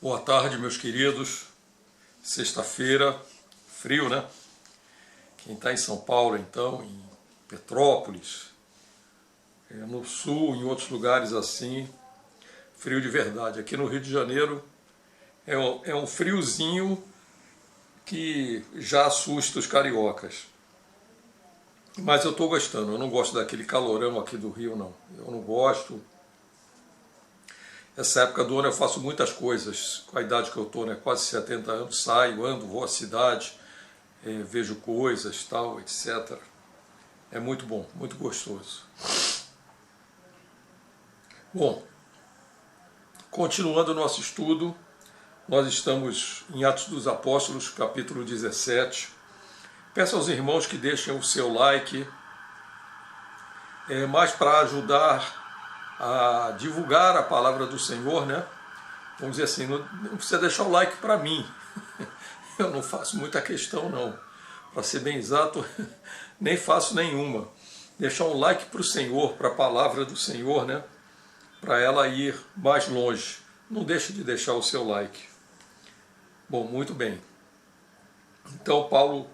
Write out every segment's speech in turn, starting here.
Boa tarde, meus queridos. Sexta-feira, frio, né? Quem está em São Paulo, então, em Petrópolis, no sul, em outros lugares assim, frio de verdade. Aqui no Rio de Janeiro é um friozinho que já assusta os cariocas. Mas eu estou gostando, eu não gosto daquele calorão aqui do Rio, não. Eu não gosto. Essa época do ano eu faço muitas coisas, com a idade que eu estou, né? Quase 70 anos, saio, ando, vou à cidade, vejo coisas, tal, etc. É muito bom, muito gostoso. Bom, continuando o nosso estudo, nós estamos em Atos dos Apóstolos, capítulo 17. Peço aos irmãos que deixem o seu like, mais para ajudar a divulgar a palavra do Senhor, né? Vamos dizer assim, não precisa deixar o like para mim. Eu não faço muita questão, não. Para ser bem exato, nem faço nenhuma. Deixar um like para o Senhor, para a palavra do Senhor, né? Para ela ir mais longe. Não deixe de deixar o seu like. Bom, muito bem. Então, Paulo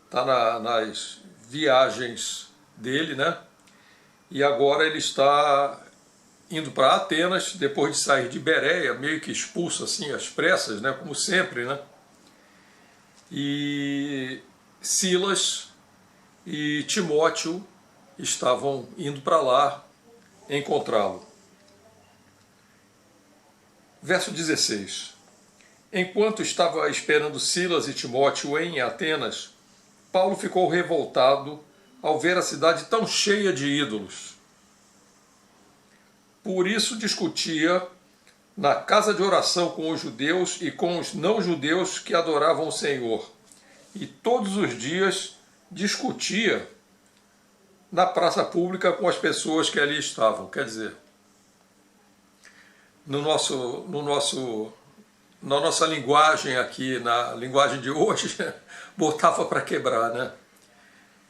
está nas viagens dele, né? E agora ele está indo para Atenas, depois de sair de Bereia, meio que expulso assim, às pressas, né? Como sempre, né? E Silas e Timóteo estavam indo para lá encontrá-lo. Verso 16. Enquanto estava esperando Silas e Timóteo em Atenas, Paulo ficou revoltado ao ver a cidade tão cheia de ídolos. Por isso discutia na casa de oração com os judeus e com os não-judeus que adoravam o Senhor. E todos os dias discutia na praça pública com as pessoas que ali estavam. Quer dizer, na nossa linguagem aqui, na linguagem de hoje, botava para quebrar, né?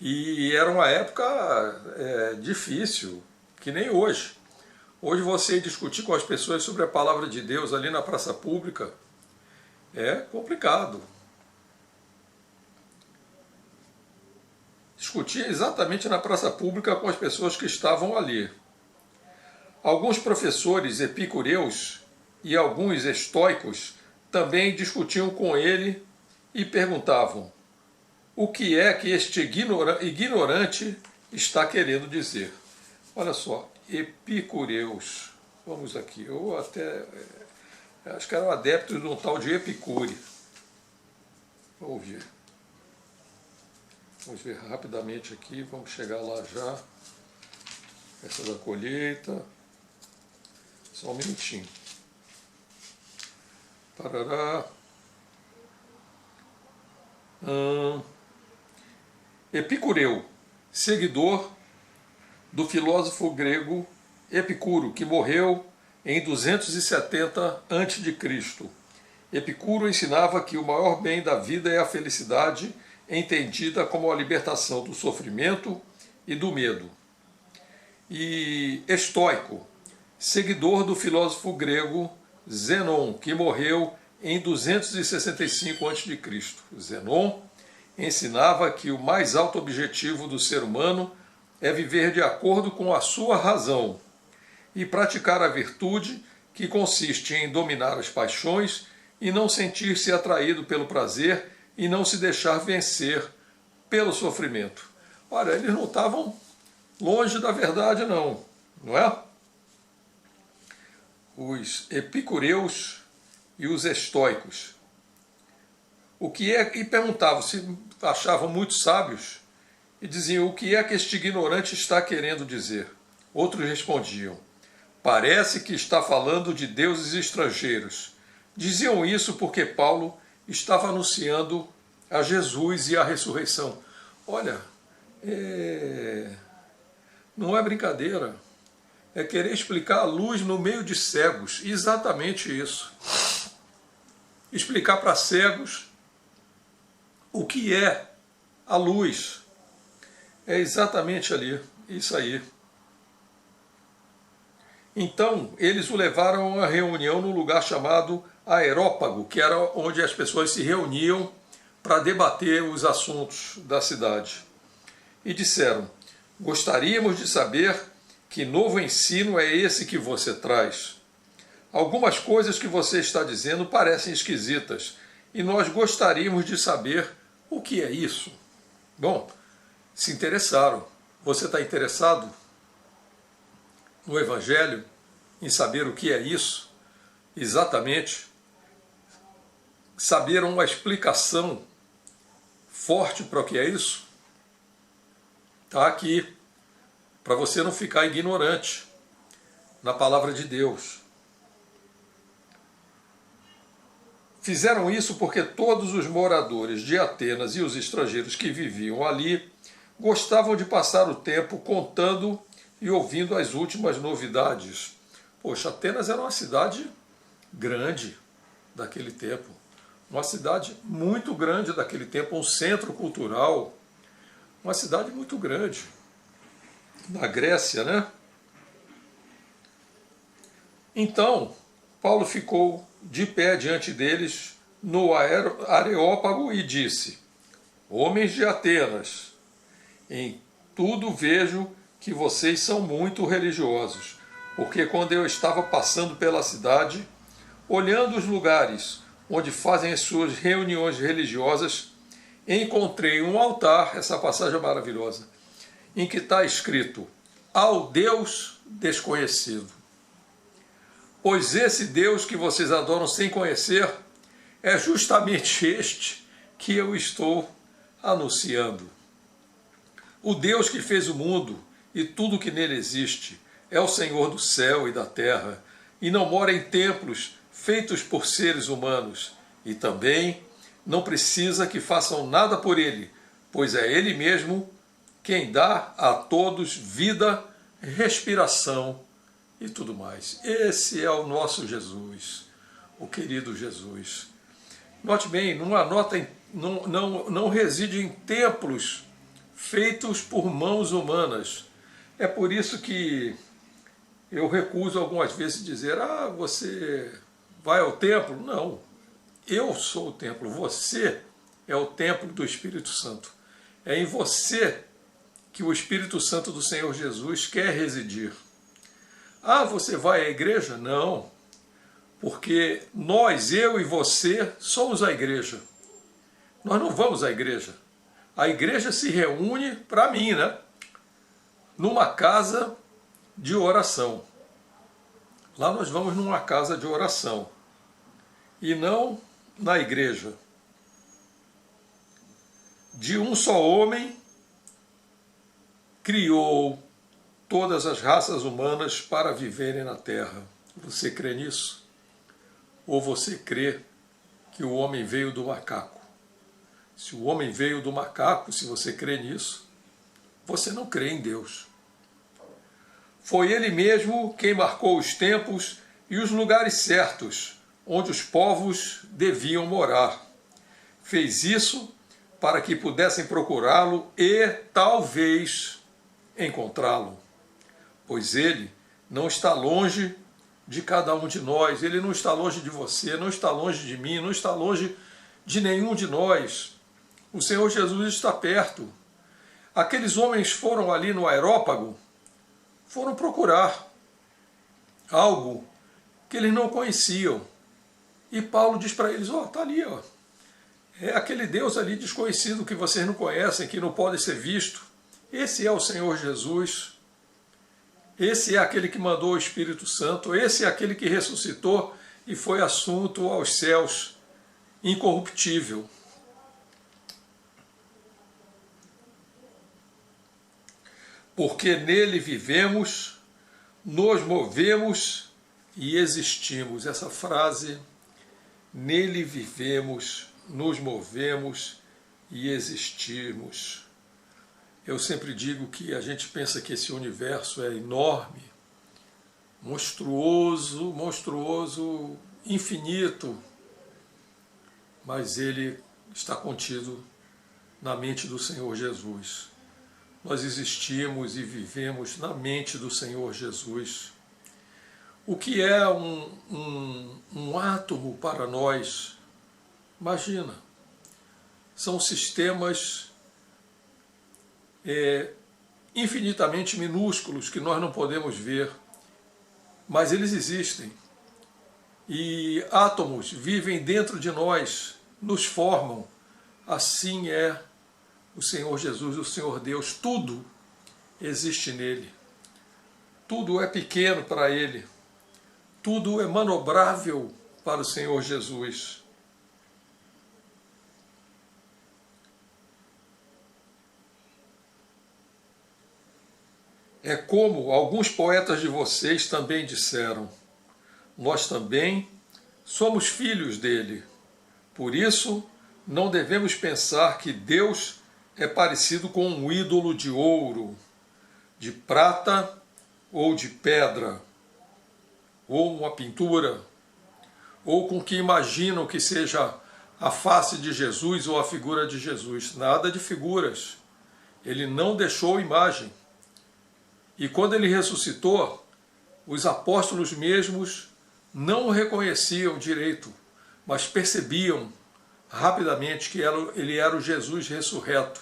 E era uma época difícil, que nem hoje. Hoje você discutir com as pessoas sobre a palavra de Deus ali na praça pública é complicado. Discutir exatamente na praça pública com as pessoas que estavam ali. Alguns professores epicureus e alguns estoicos também discutiam com ele e perguntavam: o que é que este ignorante está querendo dizer? Olha só, epicureus. Vamos aqui, eu até acho que era um adepto de um tal de Epicure. Vamos ver rapidamente aqui, vamos chegar lá já. Essa da colheita. Só um minutinho. Parará. Epicureu, seguidor do filósofo grego Epicuro, que morreu em 270 a.C. Epicuro ensinava que o maior bem da vida é a felicidade, entendida como a libertação do sofrimento e do medo. E estoico, seguidor do filósofo grego Zenon, que morreu em 265 a.C. Zenon ensinava que o mais alto objetivo do ser humano é viver de acordo com a sua razão e praticar a virtude, que consiste em dominar as paixões e não sentir-se atraído pelo prazer e não se deixar vencer pelo sofrimento. Olha, eles não estavam longe da verdade não é? Os epicureus e os estoicos. E perguntavam, se achavam muito sábios, e diziam: o que é que este ignorante está querendo dizer? Outros respondiam: parece que está falando de deuses estrangeiros. Diziam isso porque Paulo estava anunciando a Jesus e a ressurreição. Olha, não é brincadeira. É querer explicar a luz no meio de cegos. Exatamente isso. Explicar para cegos o que é a luz. É exatamente ali, isso aí. Então eles o levaram a uma reunião num lugar chamado Areópago, que era onde as pessoas se reuniam para debater os assuntos da cidade. E disseram: gostaríamos de saber que novo ensino é esse que você traz. Algumas coisas que você está dizendo parecem esquisitas e nós gostaríamos de saber o que é isso. Bom, se interessaram. Você está interessado no Evangelho, em saber o que é isso? Exatamente. Saber uma explicação forte para o que é isso? Está aqui, para você não ficar ignorante na palavra de Deus. Fizeram isso porque todos os moradores de Atenas e os estrangeiros que viviam ali gostavam de passar o tempo contando e ouvindo as últimas novidades. Poxa, Atenas era uma cidade grande daquele tempo. Uma cidade muito grande daquele tempo, um centro cultural. Uma cidade muito grande. Na Grécia, né? Então, Paulo ficou de pé diante deles no Areópago e disse: homens de Atenas, em tudo vejo que vocês são muito religiosos, porque quando eu estava passando pela cidade, olhando os lugares onde fazem as suas reuniões religiosas, encontrei um altar, essa passagem é maravilhosa, em que está escrito: ao Deus desconhecido. Pois esse Deus que vocês adoram sem conhecer é justamente este que eu estou anunciando. O Deus que fez o mundo e tudo que nele existe é o Senhor do céu e da terra, e não mora em templos feitos por seres humanos, e também não precisa que façam nada por ele, pois é ele mesmo quem dá a todos vida, respiração e tudo mais. Esse é o nosso Jesus, o querido Jesus. Note bem, não reside em templos feitos por mãos humanas. É por isso que eu recuso algumas vezes dizer: você vai ao templo? Não, eu sou o templo, você é o templo do Espírito Santo. É em você que o Espírito Santo do Senhor Jesus quer residir. Você vai à igreja? Não, porque nós, eu e você, somos a igreja. Nós não vamos à igreja. A igreja se reúne, para mim, né, numa casa de oração. Lá nós vamos numa casa de oração e não na igreja. De um só homem criou todas as raças humanas para viverem na Terra. Você crê nisso? Ou você crê que o homem veio do macaco? Se o homem veio do macaco, se você crê nisso, você não crê em Deus. Foi ele mesmo quem marcou os tempos e os lugares certos onde os povos deviam morar. Fez isso para que pudessem procurá-lo e, talvez, encontrá-lo. Pois ele não está longe de cada um de nós, ele não está longe de você, não está longe de mim, não está longe de nenhum de nós. O Senhor Jesus está perto. Aqueles homens foram ali no Areópago, foram procurar algo que eles não conheciam. E Paulo diz para eles: está ali, é aquele Deus ali desconhecido que vocês não conhecem, que não pode ser visto. Esse é o Senhor Jesus. Esse é aquele que mandou o Espírito Santo, esse é aquele que ressuscitou e foi assunto aos céus, incorruptível. Porque nele vivemos, nos movemos e existimos. Essa frase, nele vivemos, nos movemos e existimos. Eu sempre digo que a gente pensa que esse universo é enorme, monstruoso, infinito, mas ele está contido na mente do Senhor Jesus. Nós existimos e vivemos na mente do Senhor Jesus. O que é um átomo para nós? Imagina, são sistemas infinitamente minúsculos que nós não podemos ver, mas eles existem. E átomos vivem dentro de nós, nos formam. Assim é o Senhor Jesus, o Senhor Deus. Tudo existe nele. Tudo é pequeno para ele. Tudo é manobrável para o Senhor Jesus. É como alguns poetas de vocês também disseram: nós também somos filhos dele. Por isso, não devemos pensar que Deus é parecido com um ídolo de ouro, de prata ou de pedra, ou uma pintura, ou com que imaginam que seja a face de Jesus ou a figura de Jesus. Nada de figuras. Ele não deixou imagem. E quando ele ressuscitou, os apóstolos mesmos não o reconheciam direito, mas percebiam rapidamente que ele era o Jesus ressurreto,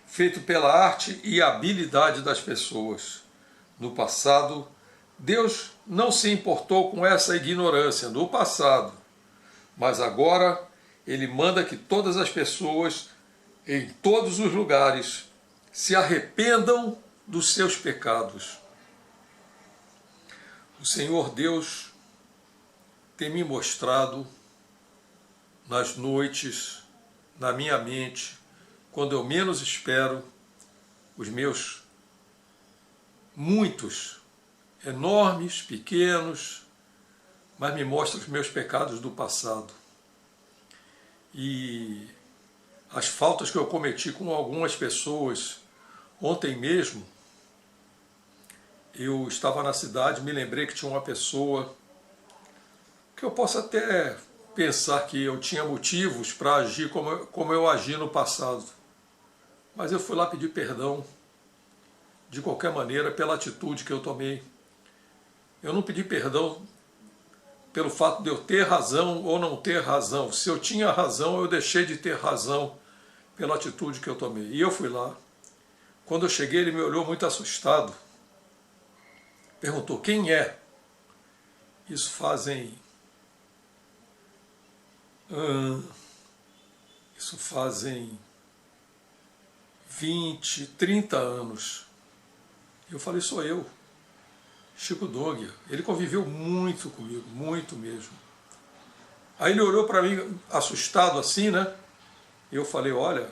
feito pela arte e habilidade das pessoas. No passado, Deus não se importou com essa ignorância no passado, mas agora ele manda que todas as pessoas, em todos os lugares, se arrependam dos seus pecados. O Senhor Deus tem me mostrado nas noites, na minha mente, quando eu menos espero, os meus muitos, enormes, pequenos, mas me mostra os meus pecados do passado. E as faltas que eu cometi com algumas pessoas. Ontem mesmo, eu estava na cidade, me lembrei que tinha uma pessoa que eu posso até pensar que eu tinha motivos para agir como eu agi no passado. Mas eu fui lá pedir perdão, de qualquer maneira, pela atitude que eu tomei. Eu não pedi perdão pelo fato de eu ter razão ou não ter razão. Se eu tinha razão, eu deixei de ter razão pela atitude que eu tomei. E eu fui lá. Quando eu cheguei, ele me olhou muito assustado. Perguntou: quem é? Isso fazem 20, 30 anos. Eu falei: sou eu, Chico Doguia. Ele conviveu muito comigo, muito mesmo. Aí ele olhou para mim assustado assim, né? E eu falei: olha,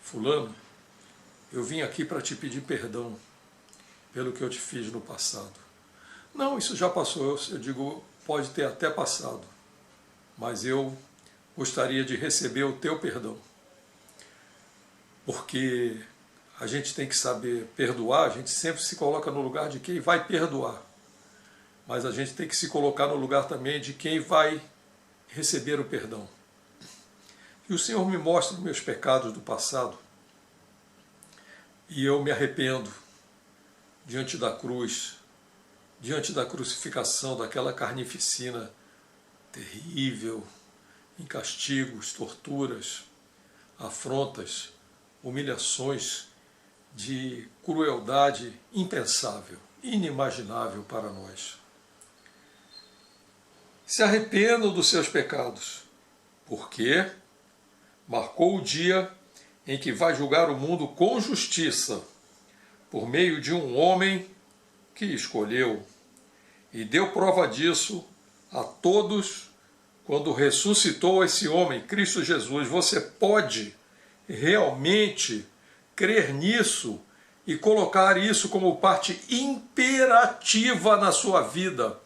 fulano, eu vim aqui para te pedir perdão pelo que eu te fiz no passado. Não, isso já passou. Eu digo, pode ter até passado, mas eu gostaria de receber o teu perdão. Porque a gente tem que saber perdoar, a gente sempre se coloca no lugar de quem vai perdoar. Mas a gente tem que se colocar no lugar também de quem vai receber o perdão. E o Senhor me mostra os meus pecados do passado, e eu me arrependo diante da cruz, diante da crucificação, daquela carnificina terrível, em castigos, torturas, afrontas, humilhações de crueldade impensável, inimaginável para nós. Se arrependam dos seus pecados, porque marcou o dia em que vai julgar o mundo com justiça, por meio de um homem que escolheu, e deu prova disso a todos quando ressuscitou esse homem, Cristo Jesus. Você pode realmente crer nisso e colocar isso como parte imperativa na sua vida,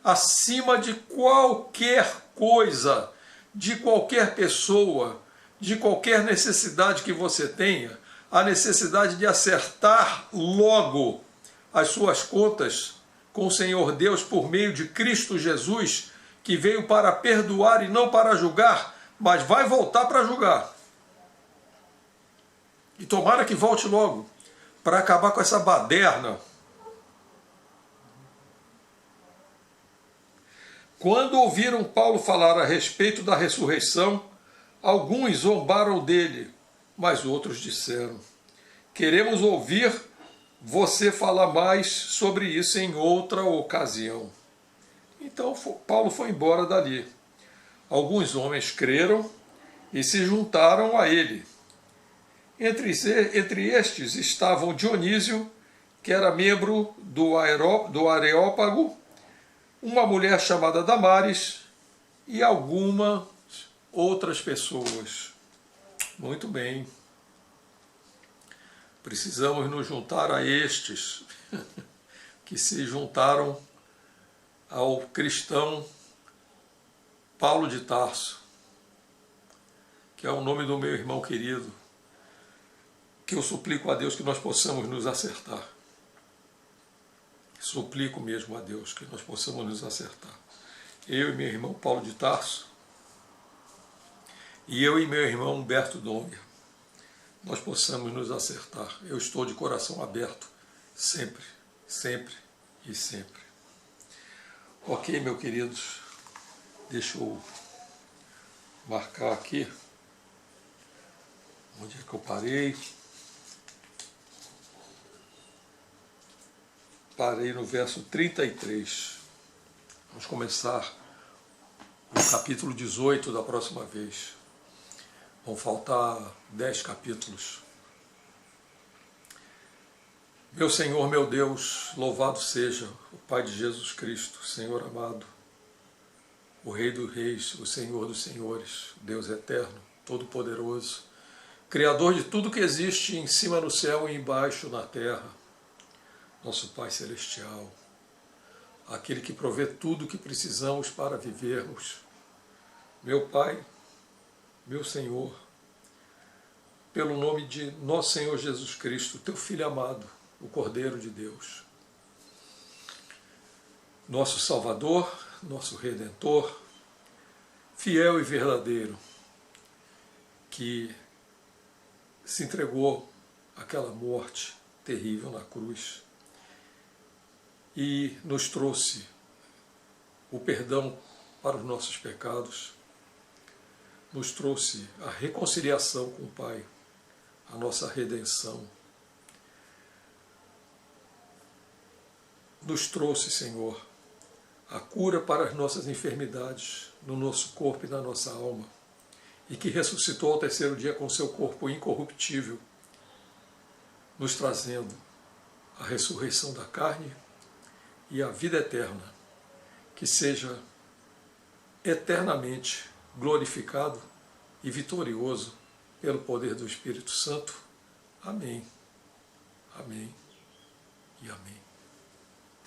acima de qualquer coisa, de qualquer pessoa, de qualquer necessidade que você tenha, a necessidade de acertar logo as suas contas com o Senhor Deus por meio de Cristo Jesus, que veio para perdoar e não para julgar, mas vai voltar para julgar. E tomara que volte logo, para acabar com essa baderna Quando ouviram Paulo falar a respeito da ressurreição, alguns zombaram dele, mas outros disseram: queremos ouvir você falar mais sobre isso em outra ocasião. Então Paulo foi embora dali. Alguns homens creram e se juntaram a ele. Entre estes estavam Dionísio, que era membro do Areópago, uma mulher chamada Damares e algumas outras pessoas. Muito bem. Precisamos nos juntar a estes que se juntaram ao cristão Paulo de Tarso, que é o nome do meu irmão querido, que eu suplico a Deus que nós possamos nos acertar. Suplico mesmo a Deus que nós possamos nos acertar. Eu e meu irmão Paulo de Tarso, e eu e meu irmão Humberto Donger, nós possamos nos acertar. Eu estou de coração aberto, sempre, sempre e sempre. Ok, meus queridos, deixa eu marcar aqui onde é que eu parei. Parei no verso 33. Vamos começar o capítulo 18 da próxima vez. Vão faltar 10 capítulos. Meu Senhor, meu Deus, louvado seja o Pai de Jesus Cristo, Senhor amado, o Rei dos Reis, o Senhor dos Senhores, Deus eterno, todo-poderoso, Criador de tudo que existe em cima no céu e embaixo na terra, nosso Pai Celestial, aquele que provê tudo o que precisamos para vivermos. Meu Pai, meu Senhor, pelo nome de nosso Senhor Jesus Cristo, teu Filho amado, o Cordeiro de Deus, nosso Salvador, nosso Redentor, fiel e verdadeiro, que se entregou àquela morte terrível na cruz e nos trouxe o perdão para os nossos pecados, nos trouxe a reconciliação com o Pai, a nossa redenção. Nos trouxe, Senhor, a cura para as nossas enfermidades no nosso corpo e na nossa alma, e que ressuscitou ao terceiro dia com seu corpo incorruptível, nos trazendo a ressurreição da carne e a vida eterna, que seja eternamente glorificado e vitorioso pelo poder do Espírito Santo. Amém. Amém e amém.